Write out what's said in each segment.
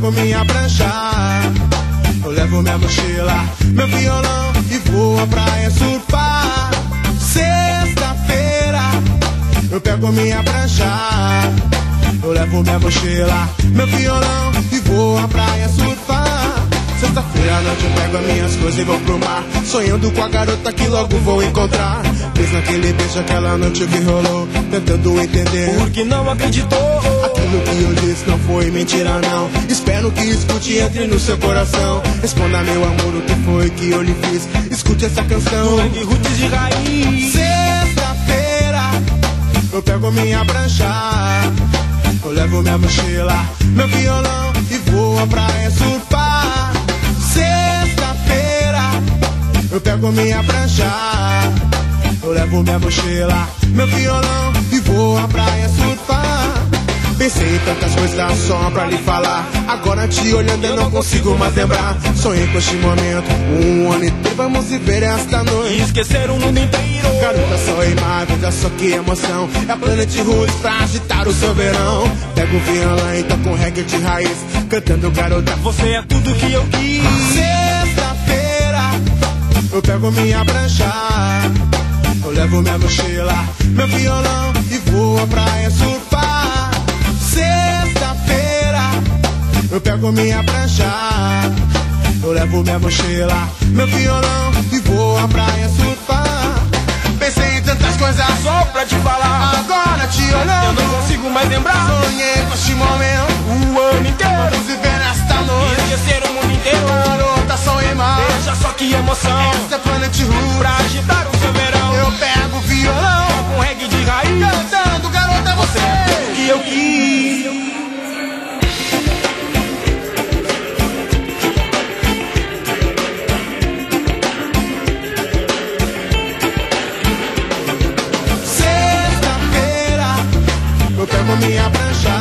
pego minha prancha, eu levo minha mochila, meu violão e vou à praia surfar. Sexta-feira, eu pego minha prancha, eu levo minha mochila, meu violão e vou à praia surfar. Sexta-feira à noite eu pego as minhas coisas e vou pro mar, sonhando com a garota que logo vou encontrar. Fiz naquele beijo aquela noite que rolou, tentando entender porque não acreditou. Aquilo que eu disse não foi mentira não, espero que escute e entre no seu coração. Responda meu amor, o que foi que eu lhe fiz, escute essa canção Mangue roots de raiz. Sexta-feira, eu pego minha prancha, eu levo minha mochila, meu violão e vou à praia surfar. Sexta-feira, eu pego minha prancha, eu levo minha mochila, meu violão e vou à praia surfar. Pensei em tantas coisas só pra lhe falar, agora te olhando eu não consigo mais lembrar. Sonhei com este momento, um ano inteiro, vamos viver esta noite E esquecer o mundo inteiro. Garota, só imagem, veja só que emoção, é a Planet Roots pra agitar o seu verão. Pego o violão e toco reggae de raiz, cantando garota, você é tudo que eu quis. Sexta-feira, eu pego minha prancha, eu levo minha mochila, meu violão e vou à praia surfar. Sexta-feira, eu pego minha prancha, eu levo minha mochila, meu violão e vou à praia surfar. Pensei em tantas coisas Só pra te falar, agora te eu olhando, não consigo mais lembrar. sonhei com este momento, O ano inteiro. vamos viver esta E noite. esquecer o mundo inteiro. Garota, só imagem, Veja só que emoção, essa é Planet Roots. pra agitar o seu verão. Eu pego o violão, Com reggae de raiz, cantando garota é você. que eu quis. Sexta-feira, eu pego minha prancha,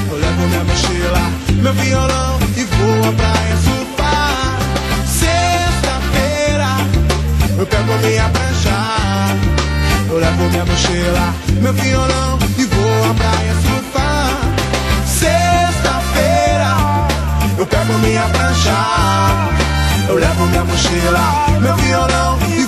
eu levo minha mochila, meu violão e vou à praia surfar. Sexta-feira, eu pego minha prancha, eu levo minha mochila, meu violão e vou à praia surfar. Sexta-feira, eu pego minha prancha, eu levo minha mochila, meu violão e